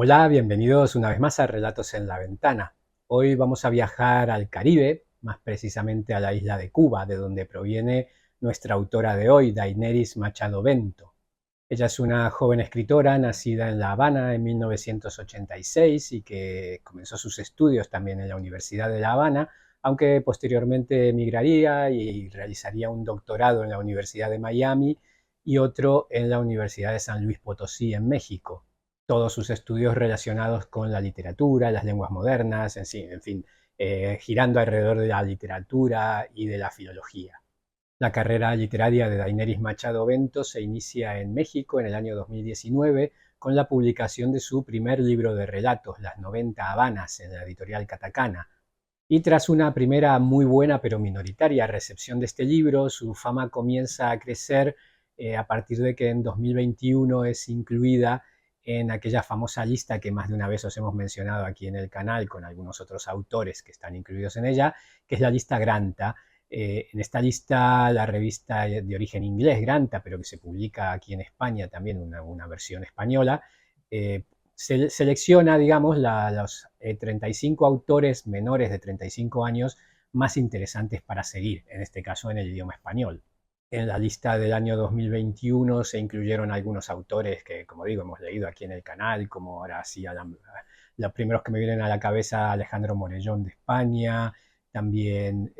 Hola, bienvenidos una vez más a Relatos en la Ventana. Hoy vamos a viajar al Caribe, más precisamente a la isla de Cuba, de donde proviene nuestra autora de hoy, Daenerys Machado Bento. Ella es una joven escritora nacida en La Habana en 1986 y que comenzó sus estudios también en la Universidad de La Habana, aunque posteriormente emigraría y realizaría un doctorado en la Universidad de Miami y otro en la Universidad de San Luis Potosí en México. Todos sus estudios relacionados con la literatura, las lenguas modernas, en fin, girando alrededor de la literatura y de la filología. La carrera literaria de Daenerys Machado Bento se inicia en México en el año 2019 con la publicación de su primer libro de relatos, Las 90 Habanas, en la editorial Katakana. Y tras una primera muy buena pero minoritaria recepción de este libro, su fama comienza a crecer a partir de que en 2021 es incluida en aquella famosa lista que más de una vez os hemos mencionado aquí en el canal con algunos otros autores que están incluidos en ella, que es la lista Granta. En esta lista, la revista de origen inglés, Granta, pero que se publica aquí en España también, una versión española, selecciona, digamos, los 35 autores menores de 35 años más interesantes para seguir, en este caso en el idioma español. En la lista del año 2021 se incluyeron algunos autores que, como digo, hemos leído aquí en el canal, como ahora sí, los primeros que me vienen a la cabeza, Alejandro Morellón de España, también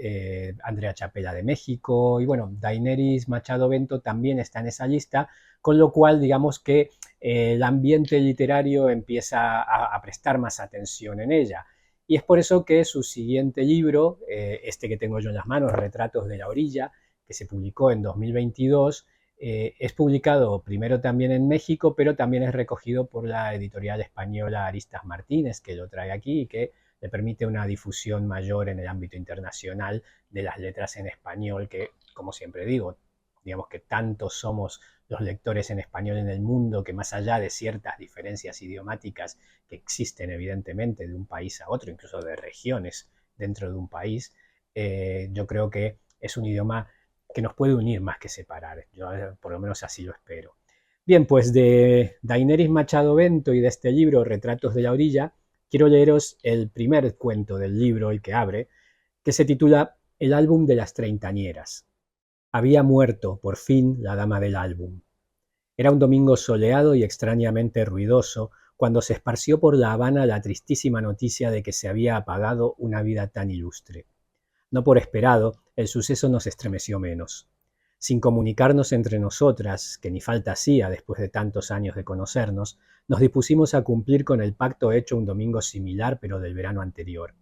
Andrea Chapela de México, y bueno, Daenerys Machado Bento también está en esa lista, con lo cual digamos que el ambiente literario empieza a prestar más atención en ella. Y es por eso que su siguiente libro, este que tengo yo en las manos, Retratos de la Orilla, que se publicó en 2022, es publicado primero también en México, pero también es recogido por la editorial española Aristas Martínez, que lo trae aquí y que le permite una difusión mayor en el ámbito internacional de las letras en español, que, como siempre digo, digamos que tantos somos los lectores en español en el mundo, que más allá de ciertas diferencias idiomáticas que existen evidentemente de un país a otro, incluso de regiones dentro de un país, yo creo que es un idioma que nos puede unir más que separar. Yo por lo menos así lo espero. Bien, pues de Daenerys Machado Bento y de este libro, Retratos de la Orilla, quiero leeros el primer cuento del libro, el que abre, que se titula El álbum de las treintañeras. Había muerto, por fin, la dama del álbum. Era un domingo soleado y extrañamente ruidoso cuando se esparció por La Habana la tristísima noticia de que se había apagado una vida tan ilustre. No por esperado, el suceso nos estremeció menos. Sin comunicarnos entre nosotras, que ni falta hacía después de tantos años de conocernos, nos dispusimos a cumplir con el pacto hecho un domingo similar pero del verano anterior.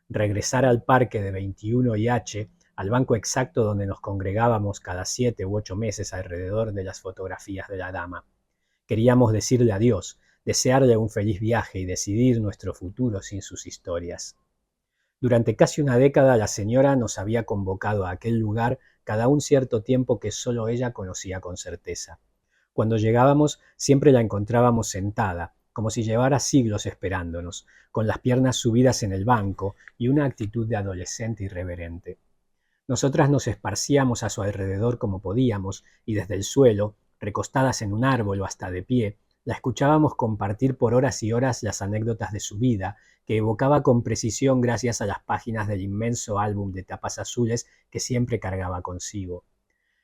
Regresar al parque de 21 y H, al banco exacto donde nos congregábamos cada 7 u 8 meses alrededor de las fotografías de la dama. Queríamos decirle adiós, desearle un feliz viaje y decidir nuestro futuro sin sus historias. Durante casi una década la señora nos había convocado a aquel lugar cada un cierto tiempo que solo ella conocía con certeza. Cuando llegábamos siempre la encontrábamos sentada, como si llevara siglos esperándonos, con las piernas subidas en el banco y una actitud de adolescente irreverente. Nosotras nos esparcíamos a su alrededor como podíamos y desde el suelo, recostadas en un árbol o hasta de pie, la escuchábamos compartir por horas y horas las anécdotas de su vida, que evocaba con precisión gracias a las páginas del inmenso álbum de tapas azules que siempre cargaba consigo.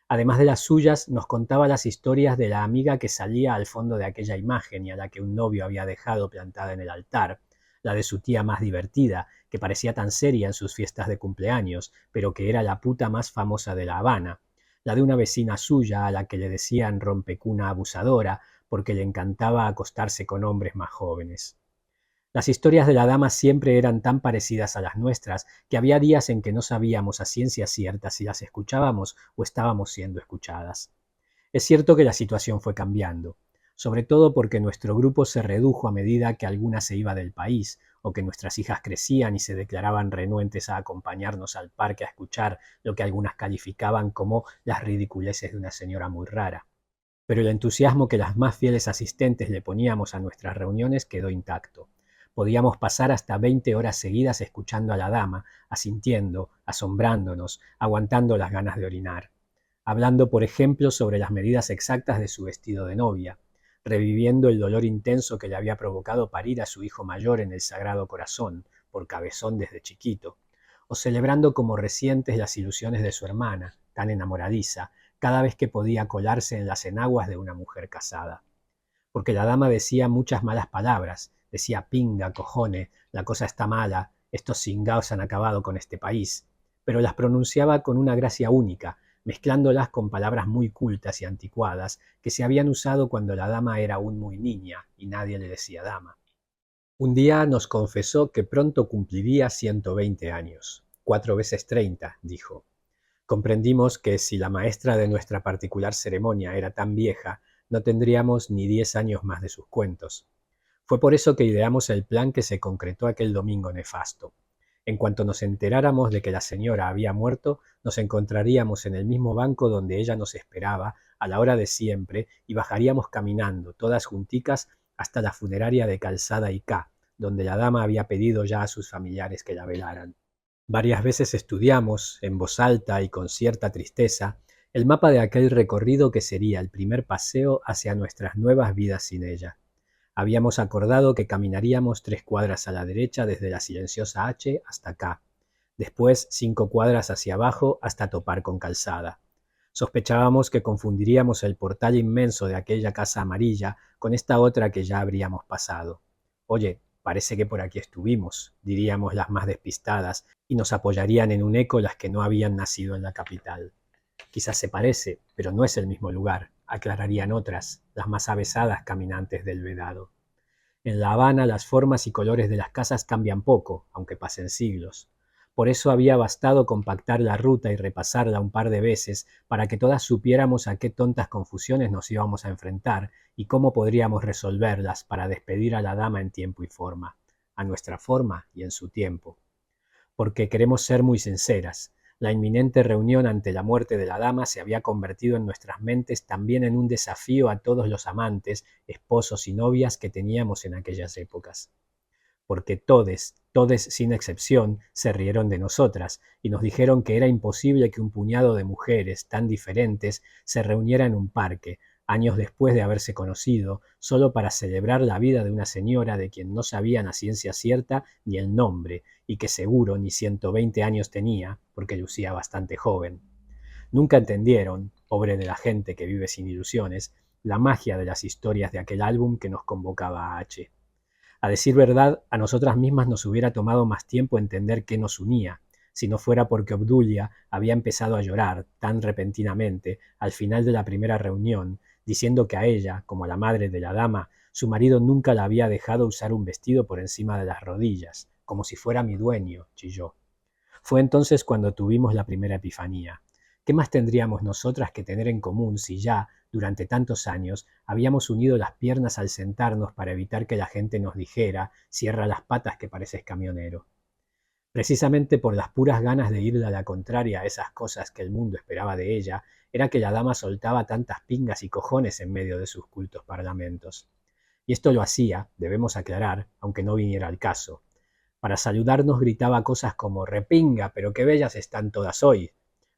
Además de las suyas, nos contaba las historias de la amiga que salía al fondo de aquella imagen y a la que un novio había dejado plantada en el altar, la de su tía más divertida, que parecía tan seria en sus fiestas de cumpleaños, pero que era la puta más famosa de La Habana, la de una vecina suya a la que le decían rompecuna abusadora porque le encantaba acostarse con hombres más jóvenes. Las historias de la dama siempre eran tan parecidas a las nuestras que había días en que no sabíamos a ciencia cierta si las escuchábamos o estábamos siendo escuchadas. Es cierto que la situación fue cambiando, sobre todo porque nuestro grupo se redujo a medida que alguna se iba del país o que nuestras hijas crecían y se declaraban renuentes a acompañarnos al parque a escuchar lo que algunas calificaban como las ridiculeces de una señora muy rara. Pero el entusiasmo que las más fieles asistentes le poníamos a nuestras reuniones quedó intacto. Podíamos pasar hasta 20 horas seguidas escuchando a la dama, asintiendo, asombrándonos, aguantando las ganas de orinar. Hablando, por ejemplo, sobre las medidas exactas de su vestido de novia. reviviendo el dolor intenso que le había provocado parir a su hijo mayor en el Sagrado Corazón, por cabezón desde chiquito, o celebrando como recientes las ilusiones de su hermana, tan enamoradiza, cada vez que podía colarse en las enaguas de una mujer casada. Porque la dama decía muchas malas palabras, decía pinga, cojone, la cosa está mala, estos cingaos han acabado con este país, pero las pronunciaba con una gracia única, mezclándolas con palabras muy cultas y anticuadas que se habían usado cuando la dama era aún muy niña y nadie le decía dama. Un día nos confesó que pronto cumpliría 120 años. 4 veces 30, dijo. Comprendimos que si la maestra de nuestra particular ceremonia era tan vieja, no tendríamos ni 10 años más de sus cuentos. Fue por eso que ideamos el plan que se concretó aquel domingo nefasto. En cuanto nos enteráramos de que la señora había muerto, nos encontraríamos en el mismo banco donde ella nos esperaba, a la hora de siempre, y bajaríamos caminando, todas junticas, hasta la funeraria de Calzada y K, donde la dama había pedido ya a sus familiares que la velaran. Varias veces estudiamos, en voz alta y con cierta tristeza, el mapa de aquel recorrido que sería el primer paseo hacia nuestras nuevas vidas sin ella. Habíamos acordado que caminaríamos 3 cuadras a la derecha desde la silenciosa H hasta K, después 5 cuadras hacia abajo hasta topar con Calzada. Sospechábamos que confundiríamos el portal inmenso de aquella casa amarilla con esta otra que ya habríamos pasado. Oye, parece que por aquí estuvimos, diríamos las más despistadas, y nos apoyarían en un eco las que no habían nacido en la capital. Quizás se parece, pero no es el mismo lugar, aclararían otras, las más avesadas caminantes del Vedado. En La Habana las formas y colores de las casas cambian poco, aunque pasen siglos. Por eso había bastado compactar la ruta y repasarla un par de veces para que todas supiéramos a qué tontas confusiones nos íbamos a enfrentar y cómo podríamos resolverlas para despedir a la dama en tiempo y forma, a nuestra forma y en su tiempo. Porque queremos ser muy sinceras, la inminente reunión ante la muerte de la dama se había convertido en nuestras mentes también en un desafío a todos los amantes, esposos y novias que teníamos en aquellas épocas. Porque todes sin excepción, se rieron de nosotras y nos dijeron que era imposible que un puñado de mujeres tan diferentes se reuniera en un parque, años después de haberse conocido, solo para celebrar la vida de una señora de quien no sabían a ciencia cierta ni el nombre, y que seguro ni 120 años tenía, porque lucía bastante joven. Nunca entendieron, pobre de la gente que vive sin ilusiones, la magia de las historias de aquel álbum que nos convocaba a H. A decir verdad, a nosotras mismas nos hubiera tomado más tiempo entender qué nos unía, si no fuera porque Obdulia había empezado a llorar tan repentinamente al final de la primera reunión, diciendo que a ella, como a la madre de la dama, su marido nunca la había dejado usar un vestido por encima de las rodillas, como si fuera mi dueño, chilló. Fue entonces cuando tuvimos la primera epifanía. ¿Qué más tendríamos nosotras que tener en común si ya, durante tantos años, habíamos unido las piernas al sentarnos para evitar que la gente nos dijera, cierra las patas que pareces camionero? Precisamente por las puras ganas de irle a la contraria a esas cosas que el mundo esperaba de ella, era que la dama soltaba tantas pingas y cojones en medio de sus cultos parlamentos. Y esto lo hacía, debemos aclarar, aunque no viniera al caso. Para saludarnos gritaba cosas como repinga, pero qué bellas están todas hoy.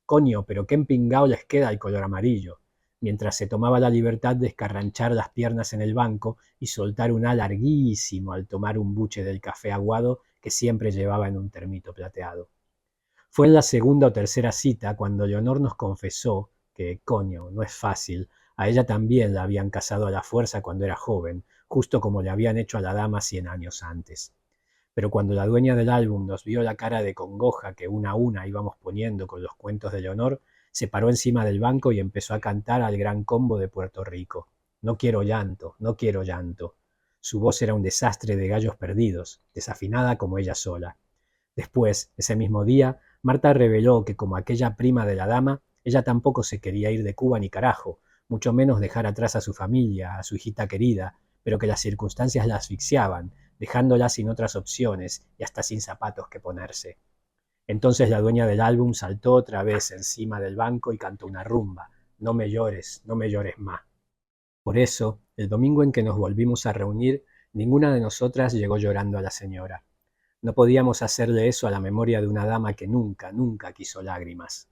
Coño, pero qué empingao les queda el color amarillo, mientras se tomaba la libertad de escarranchar las piernas en el banco y soltar un A larguísimo al tomar un buche del café aguado que siempre llevaba en un termito plateado. Fue en la segunda o tercera cita cuando Leonor nos confesó que, coño, no es fácil, a ella también la habían casado a la fuerza cuando era joven, justo como le habían hecho a la dama 100 años antes. Pero cuando la dueña del álbum nos vio la cara de congoja que una a una íbamos poniendo con los cuentos de Leonor, se paró encima del banco y empezó a cantar al gran combo de Puerto Rico. No quiero llanto, no quiero llanto. Su voz era un desastre de gallos perdidos, desafinada como ella sola. Después, ese mismo día, Marta reveló que como aquella prima de la dama, ella tampoco se quería ir de Cuba ni carajo, mucho menos dejar atrás a su familia, a su hijita querida, pero que las circunstancias la asfixiaban, dejándola sin otras opciones y hasta sin zapatos que ponerse. Entonces la dueña del álbum saltó otra vez encima del banco y cantó una rumba, no me llores más. Por eso, el domingo en que nos volvimos a reunir, ninguna de nosotras llegó llorando a la señora. No podíamos hacerle eso a la memoria de una dama que nunca, nunca quiso lágrimas.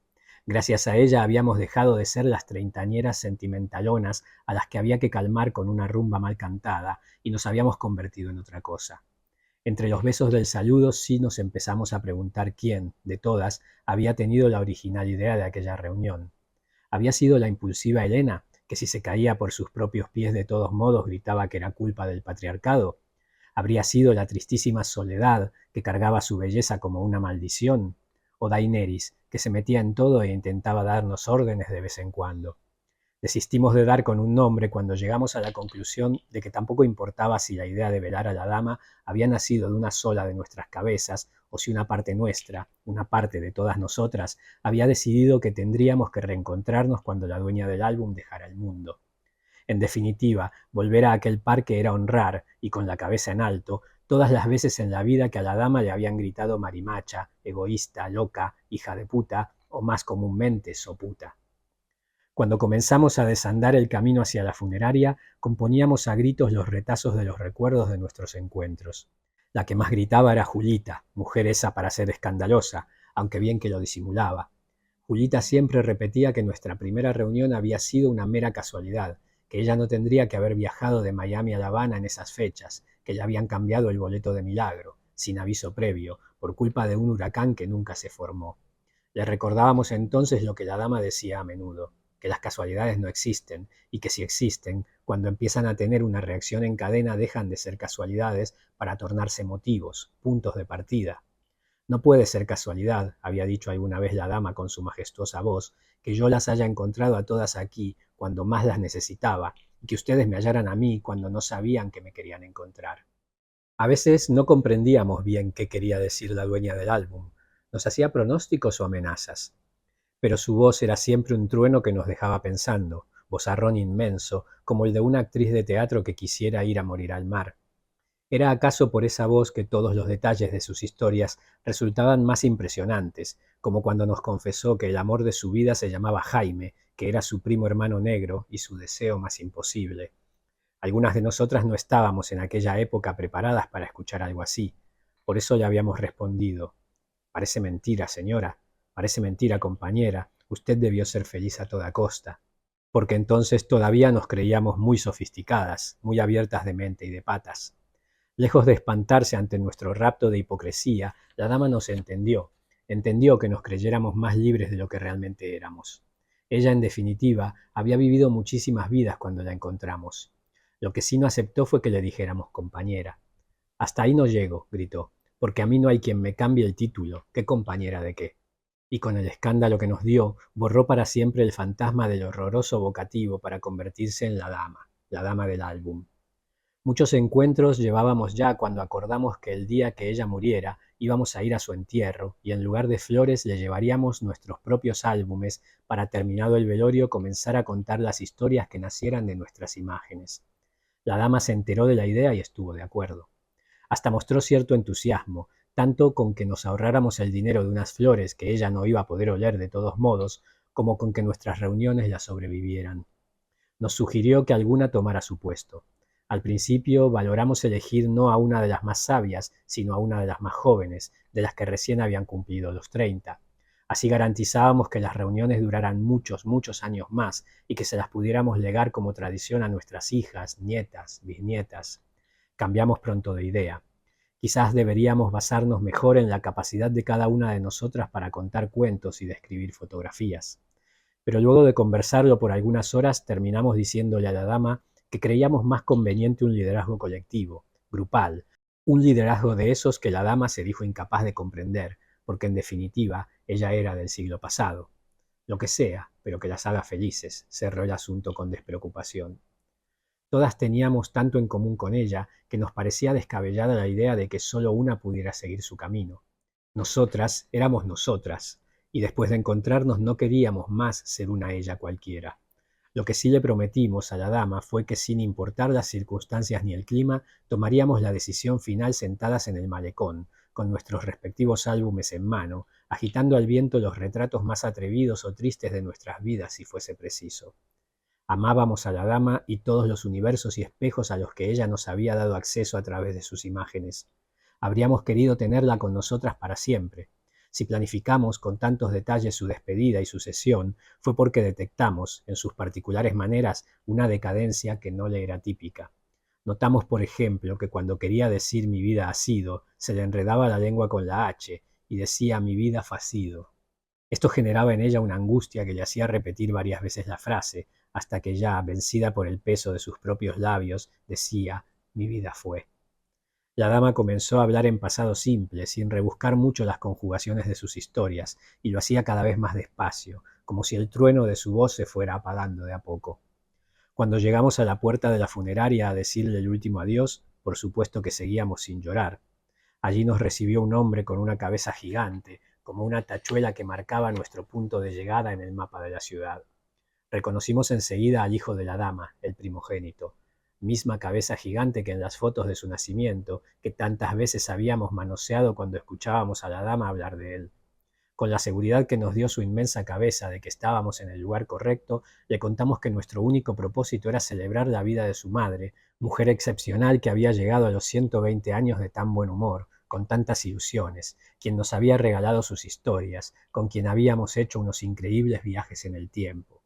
Gracias a ella habíamos dejado de ser las treintañeras sentimentalonas a las que había que calmar con una rumba mal cantada y nos habíamos convertido en otra cosa. Entre los besos del saludo sí nos empezamos a preguntar quién, de todas, había tenido la original idea de aquella reunión. ¿Había sido la impulsiva Elena, que si se caía por sus propios pies de todos modos gritaba que era culpa del patriarcado? ¿Habría sido la tristísima Soledad, que cargaba su belleza como una maldición? ¿O Daenerys, que se metía en todo e intentaba darnos órdenes de vez en cuando? Desistimos de dar con un nombre cuando llegamos a la conclusión de que tampoco importaba si la idea de velar a la dama había nacido de una sola de nuestras cabezas o si una parte nuestra, una parte de todas nosotras, había decidido que tendríamos que reencontrarnos cuando la dueña del álbum dejara el mundo. En definitiva, volver a aquel parque era honrar, y con la cabeza en alto, todas las veces en la vida que a la dama le habían gritado marimacha, egoísta, loca, hija de puta, o más comúnmente, soputa. Cuando comenzamos a desandar el camino hacia la funeraria, componíamos a gritos los retazos de los recuerdos de nuestros encuentros. La que más gritaba era Julita, mujer esa para ser escandalosa, aunque bien que lo disimulaba. Julita siempre repetía que nuestra primera reunión había sido una mera casualidad, que ella no tendría que haber viajado de Miami a La Habana en esas fechas, que le habían cambiado el boleto de milagro, sin aviso previo, por culpa de un huracán que nunca se formó. Le recordábamos entonces lo que la dama decía a menudo, que las casualidades no existen, y que si existen, cuando empiezan a tener una reacción en cadena dejan de ser casualidades para tornarse motivos, puntos de partida. No puede ser casualidad, había dicho alguna vez la dama con su majestuosa voz, que yo las haya encontrado a todas aquí cuando más las necesitaba, y que ustedes me hallaran a mí cuando no sabían que me querían encontrar. A veces no comprendíamos bien qué quería decir la dueña del álbum. Nos hacía pronósticos o amenazas. Pero su voz era siempre un trueno que nos dejaba pensando, vozarrón inmenso, como el de una actriz de teatro que quisiera ir a morir al mar. ¿Era acaso por esa voz que todos los detalles de sus historias resultaban más impresionantes, como cuando nos confesó que el amor de su vida se llamaba Jaime, que era su primo hermano negro y su deseo más imposible? Algunas de nosotras no estábamos en aquella época preparadas para escuchar algo así. Por eso le habíamos respondido: parece mentira, señora, parece mentira, compañera, usted debió ser feliz a toda costa. Porque entonces todavía nos creíamos muy sofisticadas, muy abiertas de mente y de patas. Lejos de espantarse ante nuestro rapto de hipocresía, la dama nos entendió que nos creyéramos más libres de lo que realmente éramos. Ella, en definitiva, había vivido muchísimas vidas cuando la encontramos. Lo que sí no aceptó fue que le dijéramos compañera. Hasta ahí no llego, gritó, porque a mí no hay quien me cambie el título, ¿qué compañera de qué? Y con el escándalo que nos dio, borró para siempre el fantasma del horroroso vocativo para convertirse en la dama del álbum. Muchos encuentros llevábamos ya cuando acordamos que el día que ella muriera íbamos a ir a su entierro y en lugar de flores le llevaríamos nuestros propios álbumes para, terminado el velorio, comenzar a contar las historias que nacieran de nuestras imágenes. La dama se enteró de la idea y estuvo de acuerdo. Hasta mostró cierto entusiasmo, tanto con que nos ahorráramos el dinero de unas flores que ella no iba a poder oler de todos modos, como con que nuestras reuniones la sobrevivieran. Nos sugirió que alguna tomara su puesto. Al principio valoramos elegir no a una de las más sabias, sino a una de las más jóvenes, de las que recién habían cumplido los 30. Así garantizábamos que las reuniones duraran muchos, muchos años más y que se las pudiéramos legar como tradición a nuestras hijas, nietas, bisnietas. Cambiamos pronto de idea. Quizás deberíamos basarnos mejor en la capacidad de cada una de nosotras para contar cuentos y describir fotografías. Pero luego de conversarlo por algunas horas terminamos diciéndole a la dama que creíamos más conveniente un liderazgo colectivo, grupal, un liderazgo de esos que la dama se dijo incapaz de comprender, porque en definitiva ella era del siglo pasado. Lo que sea, pero que las haga felices, cerró el asunto con despreocupación. Todas teníamos tanto en común con ella que nos parecía descabellada la idea de que solo una pudiera seguir su camino. Nosotras éramos nosotras, y después de encontrarnos no queríamos más ser una ella cualquiera. Lo que sí le prometimos a la dama fue que, sin importar las circunstancias ni el clima, tomaríamos la decisión final sentadas en el malecón, con nuestros respectivos álbumes en mano, agitando al viento los retratos más atrevidos o tristes de nuestras vidas si fuese preciso. Amábamos a la dama y todos los universos y espejos a los que ella nos había dado acceso a través de sus imágenes. Habríamos querido tenerla con nosotras para siempre. Si planificamos con tantos detalles su despedida y sucesión, fue porque detectamos, en sus particulares maneras, una decadencia que no le era típica. Notamos, por ejemplo, que cuando quería decir mi vida ha sido, se le enredaba la lengua con la H y decía mi vida fa sido. Esto generaba en ella una angustia que le hacía repetir varias veces la frase, hasta que ya, vencida por el peso de sus propios labios, decía mi vida fue. La dama comenzó a hablar en pasado simple, sin rebuscar mucho las conjugaciones de sus historias, y lo hacía cada vez más despacio, como si el trueno de su voz se fuera apagando de a poco. Cuando llegamos a la puerta de la funeraria a decirle el último adiós, por supuesto que seguíamos sin llorar. Allí nos recibió un hombre con una cabeza gigante, como una tachuela que marcaba nuestro punto de llegada en el mapa de la ciudad. Reconocimos enseguida al hijo de la dama, el primogénito, misma cabeza gigante que en las fotos de su nacimiento, que tantas veces habíamos manoseado cuando escuchábamos a la dama hablar de él. Con la seguridad que nos dio su inmensa cabeza de que estábamos en el lugar correcto, le contamos que nuestro único propósito era celebrar la vida de su madre, mujer excepcional que había llegado a los 120 años de tan buen humor, con tantas ilusiones, quien nos había regalado sus historias, con quien habíamos hecho unos increíbles viajes en el tiempo.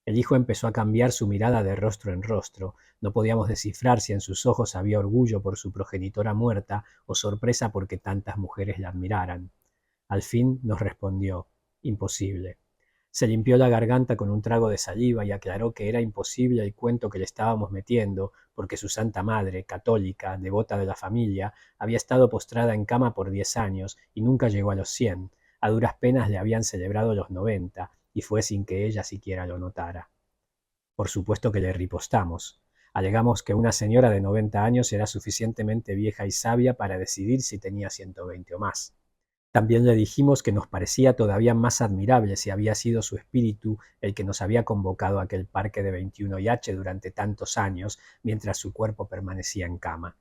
El hijo empezó a cambiar su mirada de rostro en rostro. No podíamos descifrar si en sus ojos había orgullo por su progenitora muerta o sorpresa porque tantas mujeres la admiraran. Al fin nos respondió, imposible. Se limpió la garganta con un trago de saliva y aclaró que era imposible el cuento que le estábamos metiendo, porque su santa madre, católica, devota de la familia, había estado postrada en cama por 10 años y nunca llegó a los 100. A duras penas le habían celebrado los 90, y fue sin que ella siquiera lo notara. Por supuesto que le ripostamos. Alegamos que una señora de 90 años era suficientemente vieja y sabia para decidir si tenía 120 o más. También le dijimos que nos parecía todavía más admirable si había sido su espíritu el que nos había convocado a aquel parque de 21 y H durante tantos años, mientras su cuerpo permanecía en cama.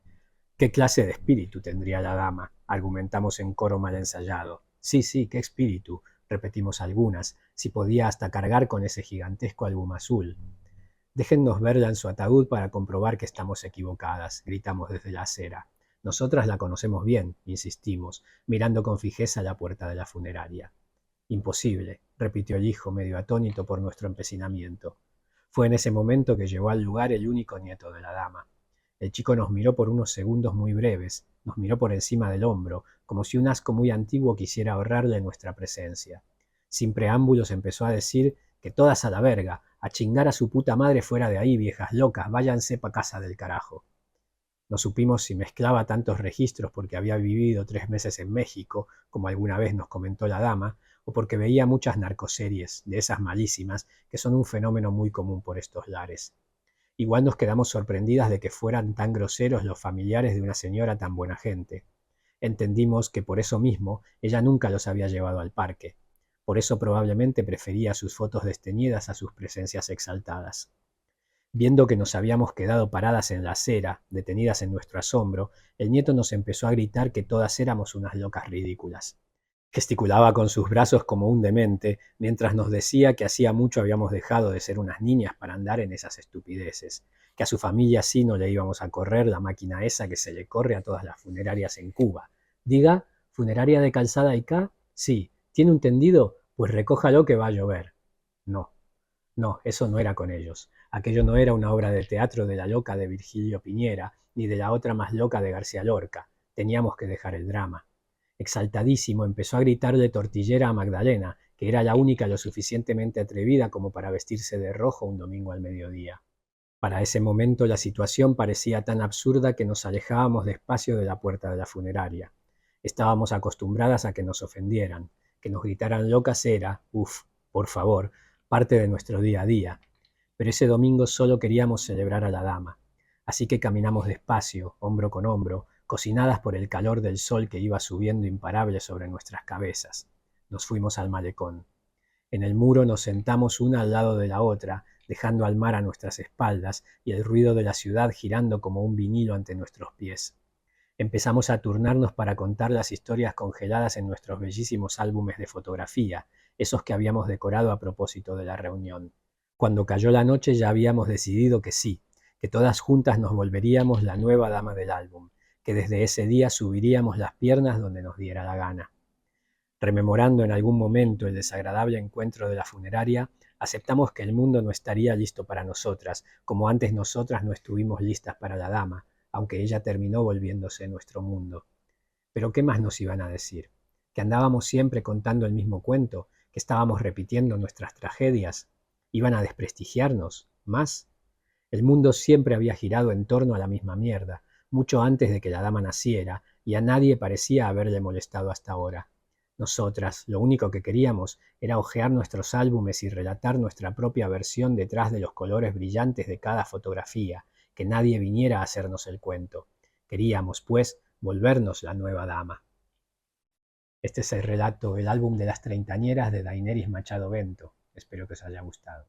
¿Qué clase de espíritu tendría la dama?, argumentamos en coro mal ensayado. Sí, qué espíritu, repetimos algunas, si podía hasta cargar con ese gigantesco album azul. Déjennos verla en su ataúd para comprobar que estamos equivocadas, gritamos desde la acera. Nosotras la conocemos bien, insistimos, mirando con fijeza la puerta de la funeraria. Imposible, repitió el hijo, medio atónito por nuestro empecinamiento. Fue en ese momento que llegó al lugar el único nieto de la dama. El chico nos miró por unos segundos muy breves, nos miró por encima del hombro, como si un asco muy antiguo quisiera ahorrarle nuestra presencia. Sin preámbulos empezó a decir que todas a la verga, a chingar a su puta madre fuera de ahí, viejas locas, váyanse pa' casa del carajo. No supimos si mezclaba tantos registros porque había vivido 3 meses en México, como alguna vez nos comentó la dama, o porque veía muchas narcoseries, de esas malísimas, que son un fenómeno muy común por estos lares. Igual nos quedamos sorprendidas de que fueran tan groseros los familiares de una señora tan buena gente. Entendimos que por eso mismo ella nunca los había llevado al parque. Por eso probablemente prefería sus fotos desteñidas a sus presencias exaltadas. Viendo que nos habíamos quedado paradas en la acera, detenidas en nuestro asombro, el nieto nos empezó a gritar que todas éramos unas locas ridículas. Gesticulaba con sus brazos como un demente, mientras nos decía que hacía mucho habíamos dejado de ser unas niñas para andar en esas estupideces, que a su familia sí no le íbamos a correr la máquina esa que se le corre a todas las funerarias en Cuba. Diga, ¿funeraria de Calzada y K? Sí. ¿Tiene un tendido? Pues recójalo que va a llover. No, eso no era con ellos. Aquello no era una obra de teatro de la loca de Virgilio Piñera, ni de la otra más loca de García Lorca. Teníamos que dejar el drama. Exaltadísimo, empezó a gritarle tortillera a Magdalena, que era la única lo suficientemente atrevida como para vestirse de rojo un domingo al mediodía. Para ese momento la situación parecía tan absurda que nos alejábamos despacio de la puerta de la funeraria. Estábamos acostumbradas a que nos ofendieran. Que nos gritaran locas era, por favor, parte de nuestro día a día. Pero ese domingo solo queríamos celebrar a la dama. Así que caminamos despacio, hombro con hombro, cocinadas por el calor del sol que iba subiendo imparable sobre nuestras cabezas. Nos fuimos al malecón. En el muro nos sentamos una al lado de la otra, dejando al mar a nuestras espaldas y el ruido de la ciudad girando como un vinilo ante nuestros pies. Empezamos a turnarnos para contar las historias congeladas en nuestros bellísimos álbumes de fotografía, esos que habíamos decorado a propósito de la reunión. Cuando cayó la noche ya habíamos decidido que sí, que todas juntas nos volveríamos la nueva dama del álbum, que desde ese día subiríamos las piernas donde nos diera la gana. Rememorando en algún momento el desagradable encuentro de la funeraria, aceptamos que el mundo no estaría listo para nosotras, como antes nosotras no estuvimos listas para la dama, aunque ella terminó volviéndose nuestro mundo. Pero ¿qué más nos iban a decir? ¿Que andábamos siempre contando el mismo cuento? ¿Que estábamos repitiendo nuestras tragedias? ¿Iban a desprestigiarnos? ¿Más? El mundo siempre había girado en torno a la misma mierda, mucho antes de que la dama naciera, y a nadie parecía haberle molestado hasta ahora. Nosotras, lo único que queríamos era hojear nuestros álbumes y relatar nuestra propia versión detrás de los colores brillantes de cada fotografía, que nadie viniera a hacernos el cuento. Queríamos, pues, volvernos la nueva dama. Este es el relato, el álbum de las treintañeras de Daenerys Machado Bento. Espero que os haya gustado.